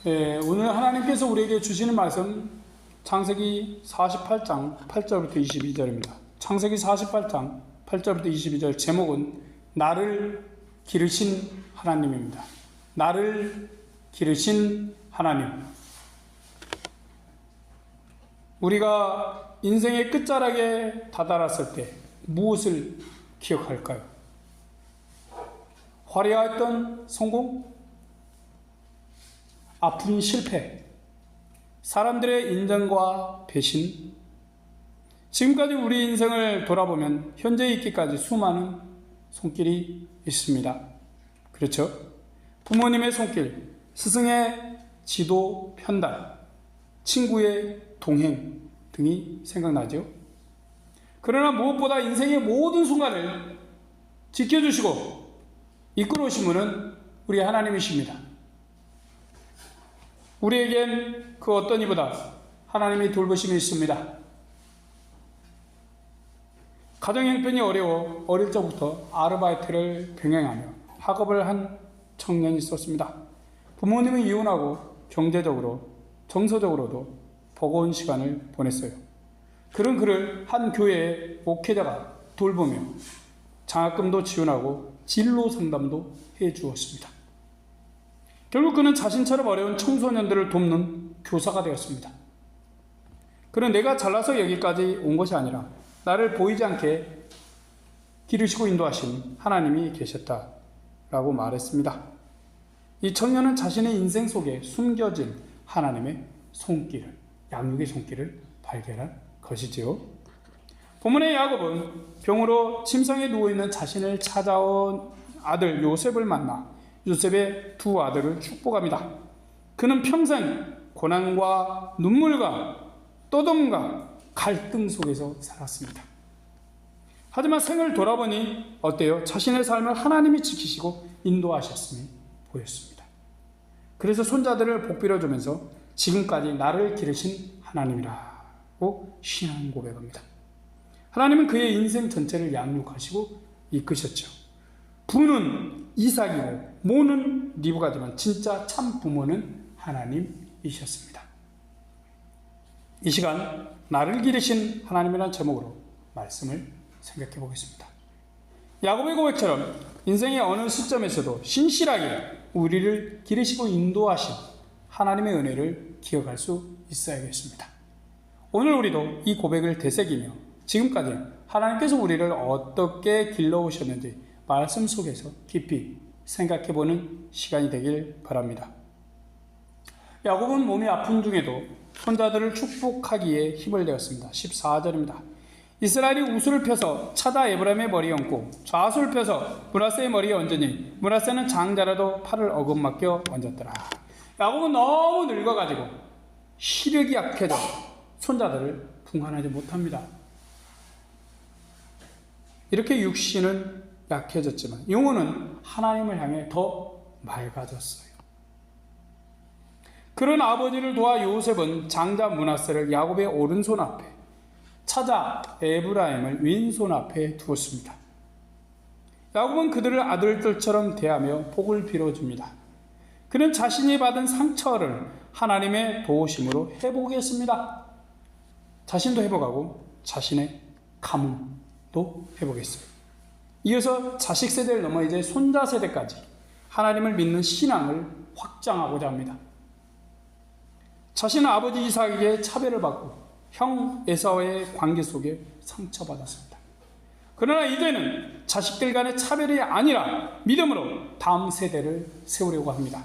오늘 하나님께서 우리에게 주시는 말씀 창세기 48장 8절부터 22절입니다. 창세기 48장 8절부터 22절 제목은 나를 기르신 하나님입니다. 나를 기르신 하나님. 우리가 인생의 끝자락에 다다랐을 때 무엇을 기억할까요? 화려했던 성공? 아픈 실패? 사람들의 인정과 배신? 지금까지 우리 인생을 돌아보면 현재에 있기까지 수많은 손길이 있습니다. 그렇죠? 부모님의 손길, 스승의 지도 편달, 친구의 동행 등이 생각나죠. 그러나 무엇보다 인생의 모든 순간을 지켜주시고 이끌어오신 분은 우리 하나님이십니다. 우리에겐 그 어떤 이보다 하나님의 돌보심이 있습니다. 가정 형편이 어려워 어릴 적부터 아르바이트를 병행하며 학업을 한 청년이 있었습니다. 부모님은 이혼하고 경제적으로 정서적으로도 버거운 시간을 보냈어요. 그런 그를 한 교회의 목회자가 돌보며 장학금도 지원하고 진로 상담도 해주었습니다. 결국 그는 자신처럼 어려운 청소년들을 돕는 교사가 되었습니다. 그는 내가 잘나서 여기까지 온 것이 아니라 나를 보이지 않게 기르시고 인도하신 하나님이 계셨다라고 말했습니다. 이 청년은 자신의 인생 속에 숨겨진 하나님의 손길을, 양육의 손길을 발견한 것이지요. 본문의 야곱은 병으로 침상에 누워있는 자신을 찾아온 아들 요셉을 만나 요셉의 두 아들을 축복합니다. 그는 평생 고난과 눈물과 떠덤과 갈등 속에서 살았습니다. 하지만 생을 돌아보니 어때요? 자신의 삶을 하나님이 지키시고 인도하셨음이 보였습니다. 그래서 손자들을 복빌어주면서 지금까지 나를 기르신 하나님이라고 신앙 고백합니다. 하나님은 그의 인생 전체를 양육하시고 이끄셨죠. 부는 이삭이고 모는 리브가지만 진짜 참 부모는 하나님이셨습니다. 이 시간 나를 기르신 하나님이라는 제목으로 말씀을 생각해 보겠습니다. 야곱의 고백처럼 인생의 어느 시점에서도 신실하게 우리를 기르시고 인도하신 하나님의 은혜를 기억할 수 있어야겠습니다. 오늘 우리도 이 고백을 되새기며 지금까지 하나님께서 우리를 어떻게 길러오셨는지 말씀 속에서 깊이 생각해보는 시간이 되길 바랍니다. 야곱은 몸이 아픈 중에도 손자들을 축복하기에 힘을 내었습니다. 14절입니다. 이스라엘이 우슬을 펴서 찾아 에브라임의 머리에 얹고 좌수를 펴서 므낫세의 머리에 얹으니 므낫세는 장자라도 팔을 어긋맞겨 얹었더라. 야곱은 너무 늙어가지고 시력이 약해져 손자들을 분간하지 못합니다. 이렇게 육신은 약해졌지만 영혼은 하나님을 향해 더 맑아졌어요. 그런 아버지를 도와 요셉은 장자 므낫세를 야곱의 오른손 앞에, 찾아 에브라임을 왼손 앞에 두었습니다. 야곱은 그들을 아들들처럼 대하며 복을 빌어줍니다. 그는 자신이 받은 상처를 하나님의 도우심으로 회복했습니다. 자신도 회복하고 자신의 가문도 회복했어요. 이어서 자식 세대를 넘어 이제 손자 세대까지 하나님을 믿는 신앙을 확장하고자 합니다. 자신은 아버지 이삭에게 차별을 받고 형 에사오의 관계 속에 상처받았습니다. 그러나 이제는 자식들 간의 차별이 아니라 믿음으로 다음 세대를 세우려고 합니다.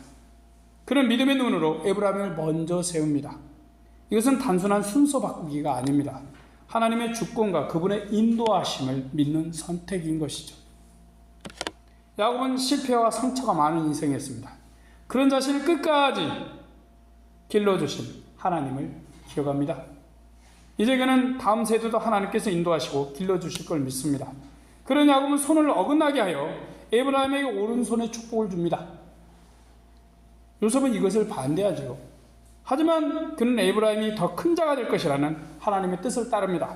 그는 믿음의 눈으로 에브라임을 먼저 세웁니다. 이것은 단순한 순서 바꾸기가 아닙니다. 하나님의 주권과 그분의 인도하심을 믿는 선택인 것이죠. 야곱은 실패와 상처가 많은 인생이었습니다. 그런 자신을 끝까지 길러주신 하나님을 기억합니다. 이제 그는 다음 세대도 하나님께서 인도하시고 길러주실 걸 믿습니다. 그런 야곱은 손을 어긋나게 하여 에브라임에게 오른손에 축복을 줍니다. 요셉은 이것을 반대하지요. 하지만 그는 에브라임이 더 큰 자가 될 것이라는 하나님의 뜻을 따릅니다.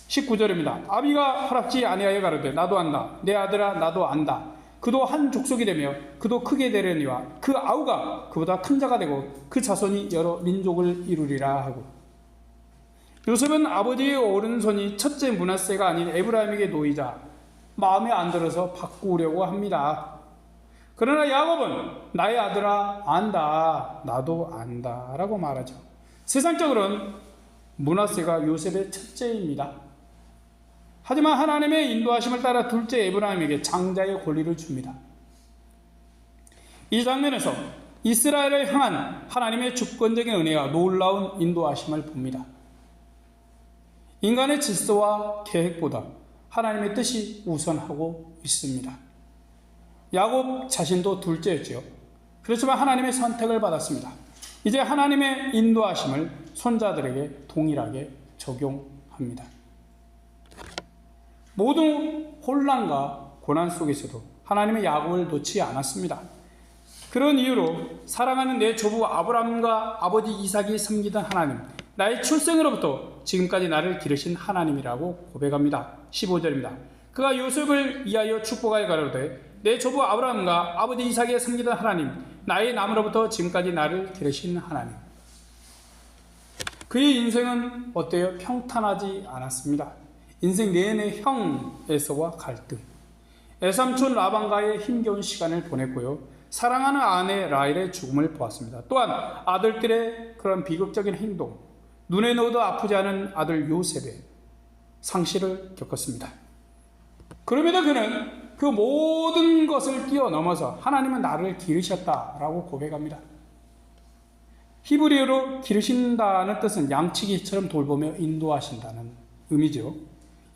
19절입니다. 아비가 허락지 아니하여 가로되 나도 안다. 내 아들아 나도 안다. 그도 한 족속이 되며 그도 크게 되려니와 그 아우가 그보다 큰 자가 되고 그 자손이 여러 민족을 이루리라 하고, 요셉은 아버지의 오른손이 첫째 므낫세가 아닌 에브라임에게 놓이자 마음에 안 들어서 바꾸려고 합니다. 그러나 야곱은 나의 아들아 안다, 나도 안다 라고 말하죠. 세상적으로는 므낫세가 요셉의 첫째입니다. 하지만 하나님의 인도하심을 따라 둘째 에브라임에게 장자의 권리를 줍니다. 이 장면에서 이스라엘을 향한 하나님의 주권적인 은혜와 놀라운 인도하심을 봅니다. 인간의 질서와 계획보다 하나님의 뜻이 우선하고 있습니다. 야곱 자신도 둘째였죠. 그렇지만 하나님의 선택을 받았습니다. 이제 하나님의 인도하심을 손자들에게 동일하게 적용합니다. 모든 혼란과 고난 속에서도 하나님의 야곱을 놓지 않았습니다. 그런 이유로 사랑하는 내 조부 아브라함과 아버지 이삭이 섬기던 하나님, 나의 출생으로부터 지금까지 나를 기르신 하나님이라고 고백합니다. 15절입니다. 그가 요셉을 위하여 축복하여 가로되 내 조부 아브라함과 아버지 이삭이 섬기던 하나님, 나의 남으로부터 지금까지 나를 기르신 하나님. 그의 인생은 어때요? 평탄하지 않았습니다. 인생 내내 형 에서와 갈등, 애삼촌 라반과의 힘겨운 시간을 보냈고요. 사랑하는 아내 라헬의 죽음을 보았습니다. 또한 아들들의 그런 비극적인 행동, 눈에 넣어도 아프지 않은 아들 요셉의 상실을 겪었습니다. 그럼에도 그는 그 모든 것을 뛰어넘어서 하나님은 나를 기르셨다라고 고백합니다. 히브리어로 기르신다는 뜻은 양치기처럼 돌보며 인도하신다는 의미죠.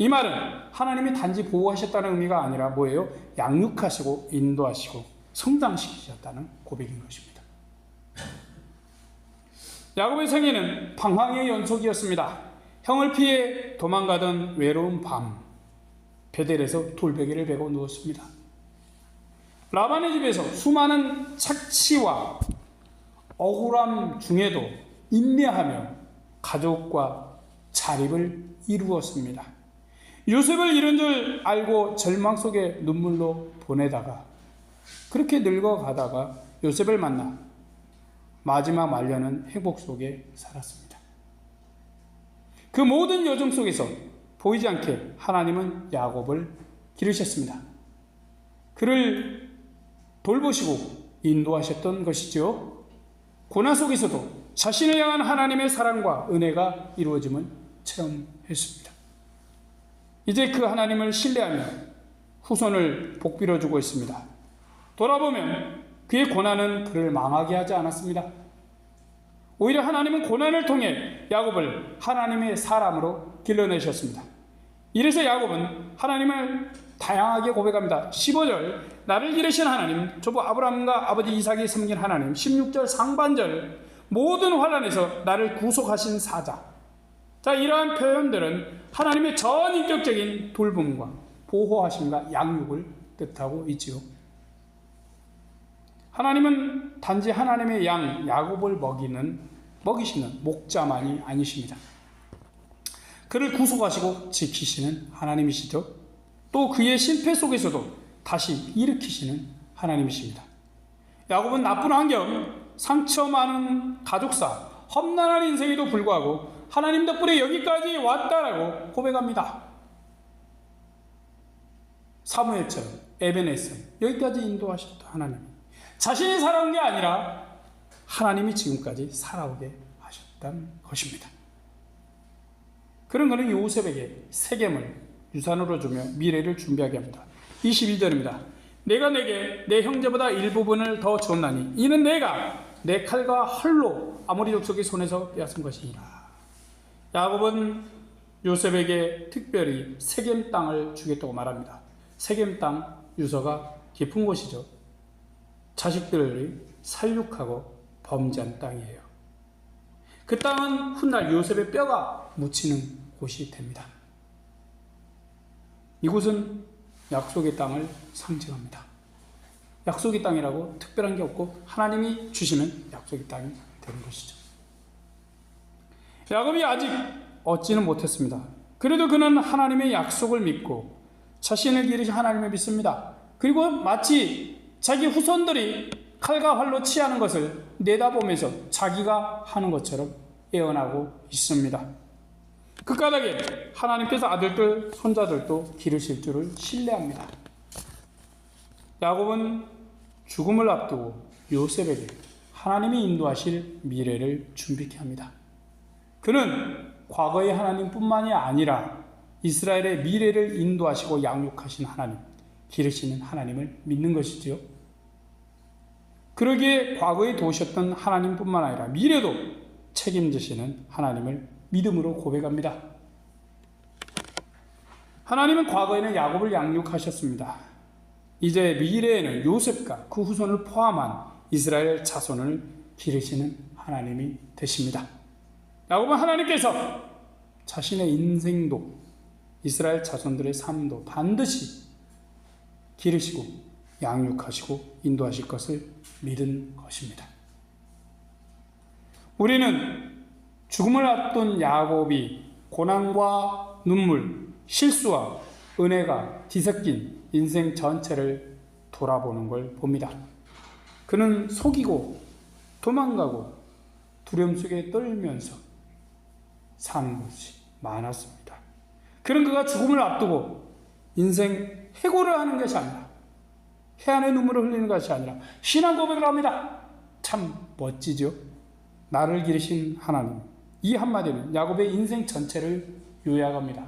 이 말은 하나님이 단지 보호하셨다는 의미가 아니라 뭐예요? 양육하시고 인도하시고 성장시키셨다는 고백인 것입니다. 야곱의 생애는 방황의 연속이었습니다. 형을 피해 도망가던 외로운 밤, 베델에서 돌베개를 베고 누웠습니다. 라반의 집에서 수많은 착취와 억울함 중에도 인내하며 가족과 자립을 이루었습니다. 요셉을 잃은 줄 알고 절망 속에 눈물로 보내다가 그렇게 늙어가다가 요셉을 만나 마지막 말년은 행복 속에 살았습니다. 그 모든 여정 속에서 보이지 않게 하나님은 야곱을 기르셨습니다. 그를 돌보시고 인도하셨던 것이죠. 고난 속에서도 자신을 향한 하나님의 사랑과 은혜가 이루어짐을 체험했습니다. 이제 그 하나님을 신뢰하며 후손을 복빌어주고 있습니다. 돌아보면 그의 고난은 그를 망하게 하지 않았습니다. 오히려 하나님은 고난을 통해 야곱을 하나님의 사람으로 길러내셨습니다. 이래서 야곱은 하나님을 다양하게 고백합니다. 15절 나를 기르신 하나님, 조부 아브라함과 아버지 이삭이 섬긴 하나님. 16절 상반절 모든 환난에서 나를 구속하신 사자. 자, 이러한 표현들은 하나님의 전인격적인 돌봄과 보호하심과 양육을 뜻하고 있지요. 하나님은 단지 하나님의 양 야곱을 먹이시는 목자만이 아니십니다. 그를 구속하시고 지키시는 하나님이시죠. 또 그의 실패 속에서도 다시 일으키시는 하나님이십니다. 야곱은 나쁜 환경, 상처 많은 가족사, 험난한 인생에도 불구하고 하나님 덕분에 여기까지 왔다라고 고백합니다. 사무엘처럼 에베네서 여기까지 인도하셨다 하나님. 자신이 살아온 게 아니라 하나님이 지금까지 살아오게 하셨다는 것입니다. 그런 것은 요셉에게 세겜을 유산으로 주며 미래를 준비하게 합니다. 22절입니다. 내가 내게 내 형제보다 일부분을 더 줬나니 이는 내가 내 칼과 활로 아모리 족속의 손에서 빼앗은 것이니라. 야곱은 요셉에게 특별히 세겜 땅을 주겠다고 말합니다. 세겜 땅 유서가 깊은 곳이죠. 자식들을 살육하고 범죄한 땅이에요. 그 땅은 훗날 요셉의 뼈가 묻히는 곳이 됩니다. 이곳은 약속의 땅을 상징합니다. 약속의 땅이라고 특별한 게 없고 하나님이 주시는 약속의 땅이 되는 것이죠. 야곱이 아직 얻지는 못했습니다. 그래도 그는 하나님의 약속을 믿고 자신을 기르신 하나님을 믿습니다. 그리고 마치 자기 후손들이 칼과 활로 취하는 것을 내다보면서 자기가 하는 것처럼 예언하고 있습니다. 그 까닭에 하나님께서 아들들, 손자들도 기르실 줄을 신뢰합니다. 야곱은 죽음을 앞두고 요셉에게 하나님이 인도하실 미래를 준비케 합니다. 그는 과거의 하나님뿐만이 아니라 이스라엘의 미래를 인도하시고 양육하신 하나님, 기르시는 하나님을 믿는 것이지요. 그러기에 과거에 도우셨던 하나님뿐만 아니라 미래도 책임지시는 하나님을 믿음으로 고백합니다. 하나님은 과거에는 야곱을 양육하셨습니다. 이제 미래에는 요셉과 그 후손을 포함한 이스라엘 자손을 기르시는 하나님이 되십니다. 야곱은 하나님께서 자신의 인생도 이스라엘 자손들의 삶도 반드시 기르시고 양육하시고 인도하실 것을 믿은 것입니다. 우리는 죽음을 앞둔 야곱이 고난과 눈물, 실수와 은혜가 뒤섞인 인생 전체를 돌아보는 걸 봅니다. 그는 속이고 도망가고 두려움 속에 떨면서 사는 것이 많았습니다. 그는 그가 죽음을 앞두고 인생 해고를 하는 것이 아니라 해안의 눈물을 흘리는 것이 아니라 신앙 고백을 합니다. 참 멋지죠? 나를 기르신 하나님. 이 한마디는 야곱의 인생 전체를 요약합니다.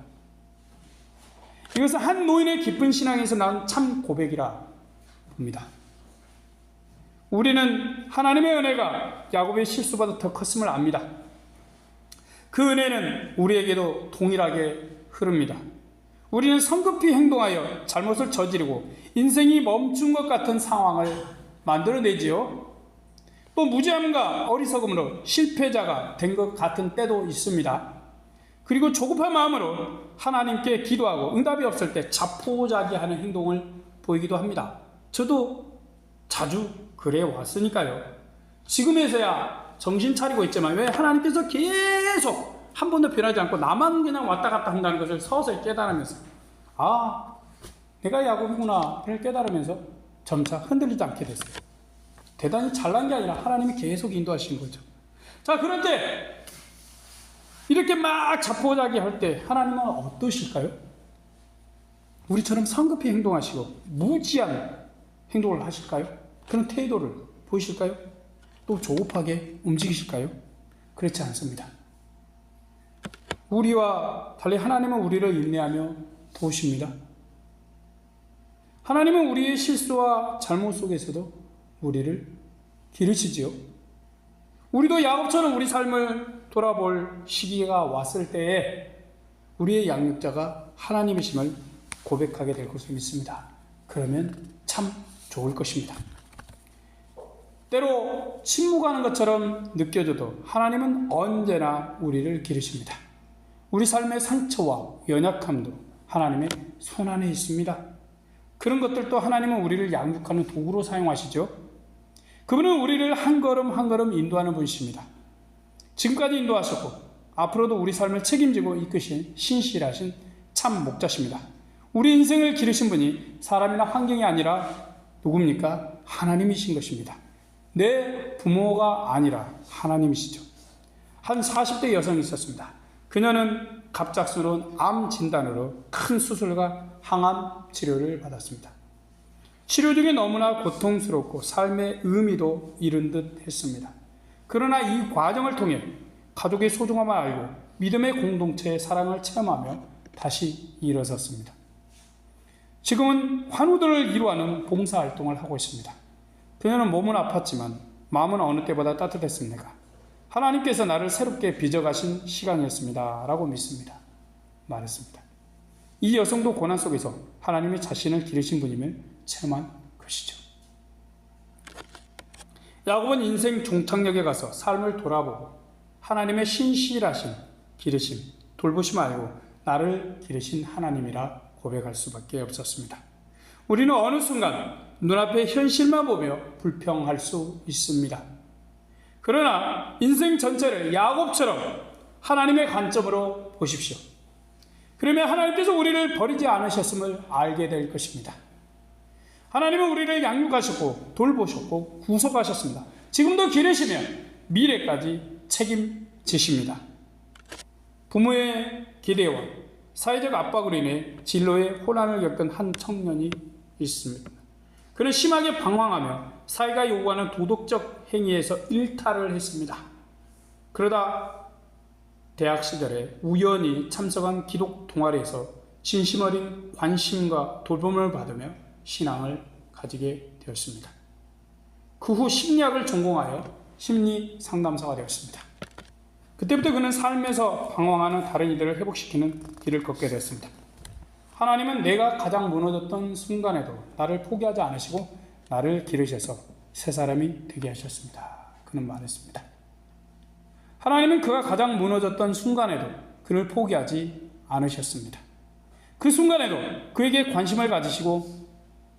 이것은 한 노인의 깊은 신앙에서 나온 참 고백이라 봅니다. 우리는 하나님의 은혜가 야곱의 실수보다 더 컸음을 압니다. 그 은혜는 우리에게도 동일하게 흐릅니다. 우리는 성급히 행동하여 잘못을 저지르고 인생이 멈춘 것 같은 상황을 만들어내지요. 또 무지함과 어리석음으로 실패자가 된 것 같은 때도 있습니다. 그리고 조급한 마음으로 하나님께 기도하고 응답이 없을 때 자포자기하는 행동을 보이기도 합니다. 저도 자주 그래 왔으니까요. 지금에서야 정신 차리고 있지만 왜 하나님께서 계속 한 번도 변하지 않고 나만 그냥 왔다 갔다 한다는 것을 서서히 깨달으면서 아, 내가 야곱이구나를 깨달으면서 점차 흔들리지 않게 됐어요. 대단히 잘난 게 아니라 하나님이 계속 인도하신 거죠. 자, 그럴 때 이렇게 막 자포자기 할 때 하나님은 어떠실까요? 우리처럼 성급히 행동하시고 무지한 행동을 하실까요? 그런 태도를 보이실까요? 또 조급하게 움직이실까요? 그렇지 않습니다. 우리와 달리 하나님은 우리를 인내하며 도우십니다. 하나님은 우리의 실수와 잘못 속에서도 우리를 기르시지요. 우리도 야곱처럼 우리 삶을 돌아볼 시기가 왔을 때에 우리의 양육자가 하나님이심을 고백하게 될 것을 믿습니다. 그러면 참 좋을 것입니다. 때로 침묵하는 것처럼 느껴져도 하나님은 언제나 우리를 기르십니다. 우리 삶의 상처와 연약함도 하나님의 손안에 있습니다. 그런 것들도 하나님은 우리를 양육하는 도구로 사용하시죠. 그분은 우리를 한 걸음 한 걸음 인도하는 분이십니다. 지금까지 인도하셨고 앞으로도 우리 삶을 책임지고 이끄신 신실하신 참 목자십니다. 우리 인생을 기르신 분이 사람이나 환경이 아니라 누굽니까? 하나님이신 것입니다. 내 부모가 아니라 하나님이시죠. 한 40대 여성이 있었습니다. 그녀는 갑작스러운 암 진단으로 큰 수술과 항암 치료를 받았습니다. 치료 중에 너무나 고통스럽고 삶의 의미도 잃은 듯 했습니다. 그러나 이 과정을 통해 가족의 소중함을 알고 믿음의 공동체의 사랑을 체험하며 다시 일어섰습니다. 지금은 환우들을 위로하는 봉사활동을 하고 있습니다. 그녀는 몸은 아팠지만 마음은 어느 때보다 따뜻했습니다. 하나님께서 나를 새롭게 빚어가신 시간이었습니다. 라고 믿습니다. 말했습니다. 이 여성도 고난 속에서 하나님이 자신을 기르신 분임을 체험한 것이죠. 야곱은 인생 종착역에 가서 삶을 돌아보고 하나님의 신실하신 기르심, 돌보심 알고 나를 기르신 하나님이라 고백할 수밖에 없었습니다. 우리는 어느 순간 눈앞의 현실만 보며 불평할 수 있습니다. 그러나 인생 전체를 야곱처럼 하나님의 관점으로 보십시오. 그러면 하나님께서 우리를 버리지 않으셨음을 알게 될 것입니다. 하나님은 우리를 양육하셨고 돌보셨고 구속하셨습니다. 지금도 기르시며 미래까지 책임지십니다. 부모의 기대와 사회적 압박으로 인해 진로에 혼란을 겪은 한 청년이 있습니다. 그는 심하게 방황하며 사회가 요구하는 도덕적 행위에서 일탈을 했습니다. 그러다 대학 시절에 우연히 참석한 기독 동아리에서 진심 어린 관심과 돌봄을 받으며 신앙을 가지게 되었습니다. 그 후 심리학을 전공하여 심리 상담사가 되었습니다. 그때부터 그는 삶에서 방황하는 다른 이들을 회복시키는 길을 걷게 되었습니다. 하나님은 내가 가장 무너졌던 순간에도 나를 포기하지 않으시고 나를 기르셔서 새 사람이 되게 하셨습니다. 그는 말했습니다. 하나님은 그가 가장 무너졌던 순간에도 그를 포기하지 않으셨습니다. 그 순간에도 그에게 관심을 가지시고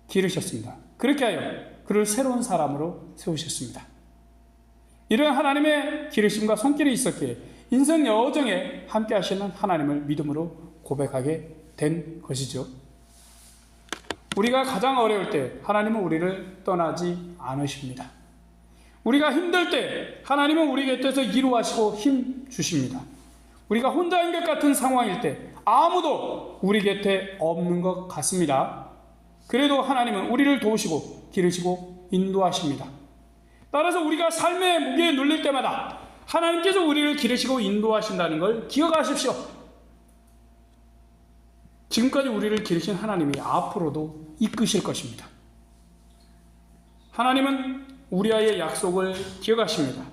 기르셨습니다. 그렇게 하여 그를 새로운 사람으로 세우셨습니다. 이런 하나님의 기르심과 손길이 있었기에 인생 여정에 함께 하시는 하나님을 믿음으로 고백하게 된 것이죠. 우리가 가장 어려울 때 하나님은 우리를 떠나지 않으십니다. 우리가 힘들 때 하나님은 우리 곁에서 위로하시고 힘 주십니다. 우리가 혼자인 것 같은 상황일 때 아무도 우리 곁에 없는 것 같습니다. 그래도 하나님은 우리를 도우시고 기르시고 인도하십니다. 따라서 우리가 삶의 무게에 눌릴 때마다 하나님께서 우리를 기르시고 인도하신다는 걸 기억하십시오. 지금까지 우리를 기르신 하나님이 앞으로도 이끄실 것입니다. 하나님은 우리와의 약속을 기억하십니다.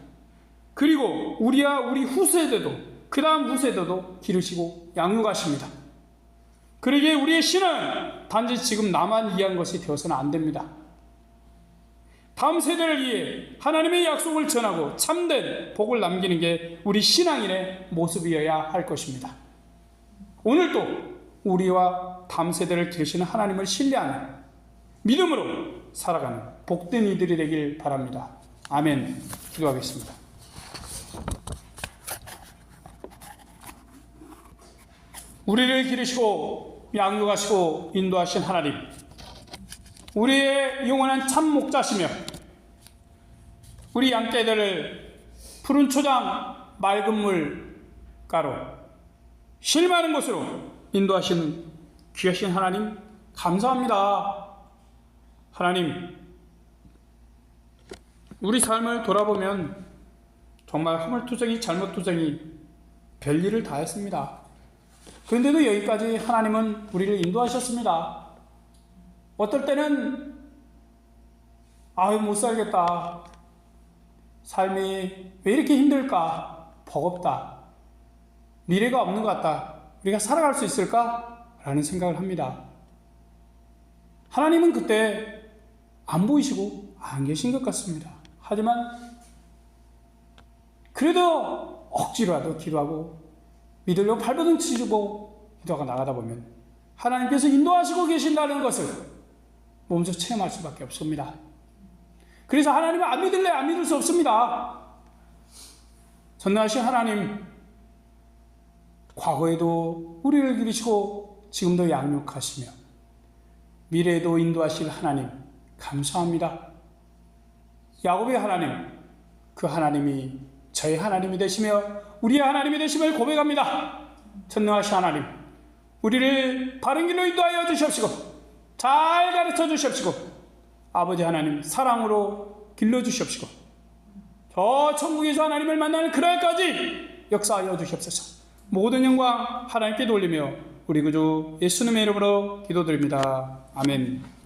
그리고 우리와 우리 후세대도 그 다음 후세대도 기르시고 양육하십니다. 그러기에 우리의 신은 단지 지금 나만 위한 것이 되어서는 안 됩니다. 다음 세대를 위해 하나님의 약속을 전하고 참된 복을 남기는 게 우리 신앙인의 모습이어야 할 것입니다. 오늘도 우리와 다음 세대를 기르시는 하나님을 신뢰하는 믿음으로 살아가는 복된 이들이 되길 바랍니다. 아멘. 기도하겠습니다. 우리를 기르시고 양육하시고 인도하신 하나님, 우리의 영원한 참 목자시며 우리 양떼들을 푸른 초장 맑은 물가로 쉴 만한 곳으로 인도하시는 귀하신 하나님 감사합니다. 하나님, 우리 삶을 돌아보면 정말 허물투성이 잘못투성이 별일을 다 했습니다. 그런데도 여기까지 하나님은 우리를 인도하셨습니다. 어떨 때는 못 살겠다, 삶이 왜 이렇게 힘들까, 버겁다, 미래가 없는 것 같다, 우리가 살아갈 수 있을까? 라는 생각을 합니다. 하나님은 그때 안 보이시고 안 계신 것 같습니다. 하지만 그래도 억지로라도 기도하고 믿으려고 발버둥 치고 기도가 나가다 보면 하나님께서 인도하시고 계신다는 것을 몸소 체험할 수밖에 없습니다. 그래서 하나님을 안 믿을래 안 믿을 수 없습니다. 전능하신 하나님, 과거에도 우리를 기르시고 지금도 양육하시며 미래에도 인도하실 하나님 감사합니다. 야곱의 하나님, 그 하나님이 저의 하나님이 되시며 우리의 하나님이 되심을 고백합니다. 전능하신 하나님, 우리를 바른 길로 인도하여 주시옵시고 잘 가르쳐 주시옵시고 아버지 하나님 사랑으로 길러주시옵시고 저 천국에서 하나님을 만나는 그날까지 역사하여 주시옵소서. 모든 영광 하나님께 돌리며 우리 구주 예수님의 이름으로 기도드립니다. 아멘.